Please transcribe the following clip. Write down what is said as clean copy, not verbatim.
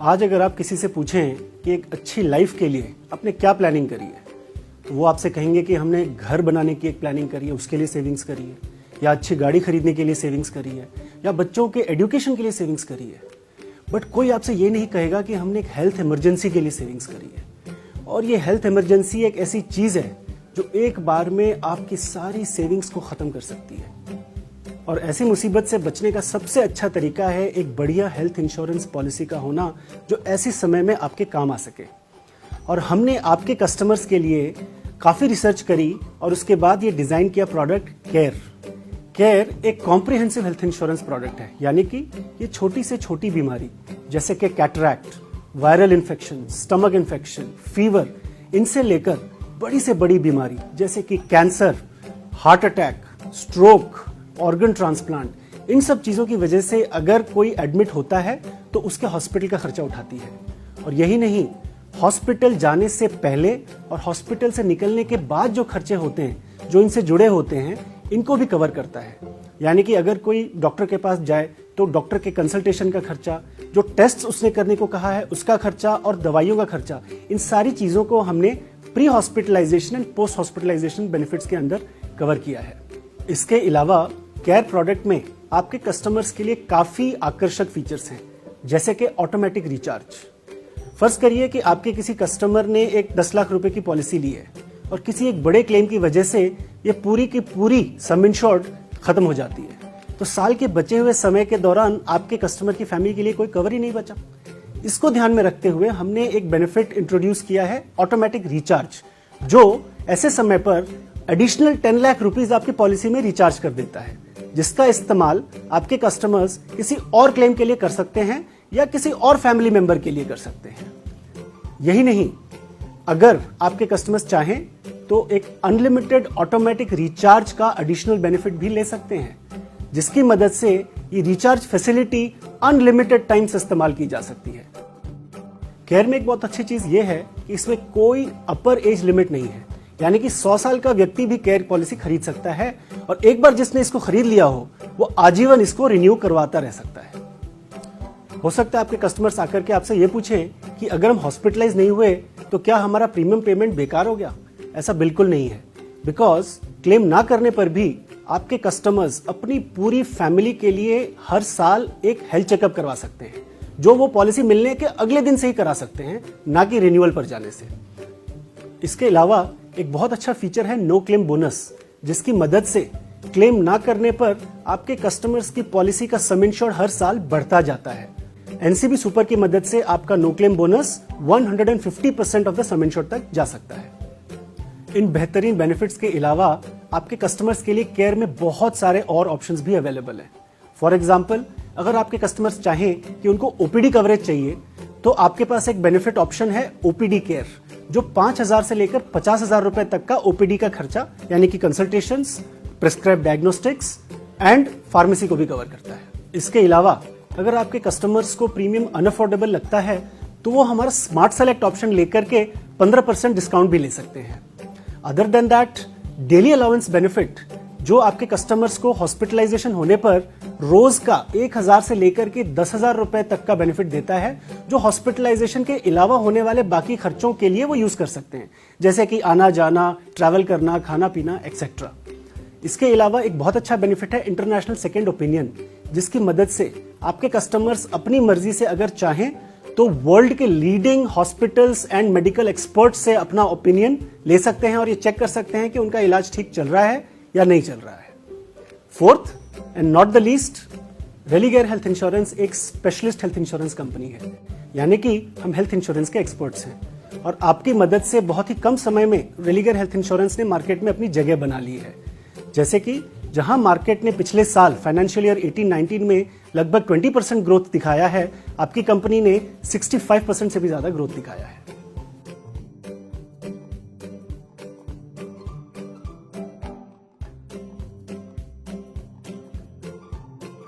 आज अगर आप किसी से पूछें कि एक अच्छी लाइफ के लिए आपने क्या प्लानिंग करी है, तो वो आपसे कहेंगे कि हमने घर बनाने की एक प्लानिंग करी है, उसके लिए सेविंग्स करी है, या अच्छी गाड़ी खरीदने के लिए सेविंग्स करी है, या बच्चों के एजुकेशन के लिए सेविंग्स करी है। बट कोई आपसे ये नहीं कहेगा कि हमने एक हेल्थ इमरजेंसी के लिए सेविंग्स करी है। और ये हेल्थ इमरजेंसी एक ऐसी चीज़ है जो एक बार में आपकी सारी सेविंग्स को ख़त्म कर सकती है। और ऐसी मुसीबत से बचने का सबसे अच्छा तरीका है एक बढ़िया हेल्थ इंश्योरेंस पॉलिसी का होना, जो ऐसे समय में आपके काम आ सके। और हमने आपके कस्टमर्स के लिए काफ़ी रिसर्च करी और उसके बाद ये डिज़ाइन किया प्रोडक्ट केयर एक कॉम्प्रिहेंसिव हेल्थ इंश्योरेंस प्रोडक्ट है। यानी कि ये छोटी से छोटी बीमारी जैसे कि cataract, viral infection, stomach infection, fever, इनसे लेकर बड़ी से बड़ी बीमारी जैसे कि cancer, heart attack, stroke, organ transplant, इन सब चीज़ों की वजह से अगर कोई एडमिट होता है तो उसके हॉस्पिटल का खर्चा उठाती है। और यही नहीं, हॉस्पिटल जाने से पहले और हॉस्पिटल से निकलने के बाद जो खर्चे होते हैं जो इनसे जुड़े होते हैं, इनको भी कवर करता है। यानी कि अगर कोई डॉक्टर के पास जाए तो डॉक्टर के कंसल्टेशन का खर्चा, जो टेस्ट उसने करने को कहा है उसका खर्चा और दवाइयों का खर्चा, इन सारी चीज़ों को हमने pre hospitalization and post hospitalization benefits के अंदर कवर किया है। इसके अलावा केयर प्रोडक्ट में आपके कस्टमर्स के लिए काफ़ी आकर्षक फीचर्स हैं, जैसे कि ऑटोमेटिक रिचार्ज। फर्ज करिए कि आपके किसी कस्टमर ने एक 10 लाख रुपए की पॉलिसी ली है और किसी एक बड़े क्लेम की वजह से ये पूरी की पूरी सम इंश्योर्ड खत्म हो जाती है, तो साल के बचे हुए समय के दौरान आपके कस्टमर की फैमिली के लिए कोई कवर ही नहीं बचा। इसको ध्यान में रखते हुए हमने एक बेनिफिट इंट्रोड्यूस किया है ऑटोमेटिक रिचार्ज, जो ऐसे समय पर एडिशनल 10 लाख रुपीज आपकी पॉलिसी में रिचार्ज कर देता है, जिसका इस्तेमाल आपके कस्टमर्स किसी और क्लेम के लिए कर सकते हैं या किसी और फैमिली मेंबर के लिए कर सकते हैं। यही नहीं, अगर आपके कस्टमर्स चाहें तो एक अनलिमिटेड ऑटोमेटिक रिचार्ज का एडिशनल बेनिफिट भी ले सकते हैं, जिसकी मदद से ये रिचार्ज फैसिलिटी अनलिमिटेड टाइम से इस्तेमाल की जा सकती है। केयर में एक बहुत अच्छी चीज ये है कि इसमें कोई अपर एज लिमिट नहीं है, यानी कि 100 साल का व्यक्ति भी केयर पॉलिसी खरीद सकता है और एक बार जिसने इसको खरीद लिया हो वो आजीवन इसको रिन्यू करवाता रह सकता है। हो सकता है आपके कस्टमर्स आकर के आपसे ये पूछें कि अगर हम हॉस्पिटलाइज नहीं हुए तो क्या हमारा प्रीमियम पेमेंट बेकार हो गया? ऐसा बिल्कुल नहीं है, बिकॉज क्लेम ना करने पर भी आपके कस्टमर्स अपनी पूरी फैमिली के लिए हर साल एक हेल्थ चेकअप करवा सकते हैं, जो वो पॉलिसी मिलने के अगले दिन से ही करा सकते हैं, ना कि रिन्यूअल पर जाने से। इसके अलावा एक बहुत अच्छा फीचर है नो क्लेम बोनस, जिसकी मदद से क्लेम ना करने पर आपके कस्टमर्स की पॉलिसी का सम इंश्योर्ड हर साल बढ़ता जाता है। एनसीबी सुपर की मदद से आपका no claim bonus 150% of the sum insured तक जा सकता है। इन बेहतरीन बेनिफिट्स के अलावा आपके कस्टमर्स के लिए केयर में बहुत सारे और ऑप्शंस भी अवेलेबल हैं। फॉर एग्जांपल, अगर आपके कस्टमर्स चाहें कि उनको ओपीडी कवरेज चाहिए तो आपके पास एक बेनिफिट ऑप्शन है ओपीडी केयर, जो 5,000 से लेकर 50,000 रुपए तक का ओपीडी का खर्चा, यानी कि consultations, prescribe diagnostics and pharmacy को भी कवर करता है। इसके अलावा अगर आपके कस्टमर्स को प्रीमियम अनअफोर्डेबल लगता है तो वो हमारा स्मार्ट सेलेक्ट ऑप्शन लेकर के 15% डिस्काउंट भी ले सकते हैं। Other than that, daily allowance benefit, जो आपके कस्टमर्स को हॉस्पिटलाइजेशन होने पर रोज का 1,000 से लेकर के 10,000 रुपए तक का बेनिफिट देता है, जो हॉस्पिटलाइजेशन के अलावा होने वाले बाकी खर्चों के लिए वो यूज कर सकते हैं, जैसे कि आना जाना, ट्रैवल करना, खाना पीना एक्सेट्रा। इसके अलावा एक बहुत अच्छा बेनिफिट है इंटरनेशनल सेकेंड ओपिनियन, जिसकी मदद से आपके कस्टमर्स अपनी मर्जी से अगर चाहें तो वर्ल्ड के leading hospitals and medical experts से अपना ओपिनियन ले सकते हैं और ये चेक कर सकते हैं कि उनका इलाज ठीक चल रहा है या नहीं चल रहा है। Fourth and not the least, Religare health insurance एक स्पेशलिस्ट हेल्थ इंश्योरेंस कंपनी है, यानी कि हम हेल्थ इंश्योरेंस के एक्सपर्ट्स हैं और आपकी मदद से बहुत ही कम समय में रेलिगेयर हेल्थ इंश्योरेंस ने मार्केट में अपनी जगह बना ली है। जैसे कि जहां मार्केट ने पिछले साल फाइनेंशियल ईयर 18-19 में लगभग 20% ग्रोथ दिखाया है, आपकी कंपनी ने 65% से भी ज्यादा ग्रोथ दिखाया है।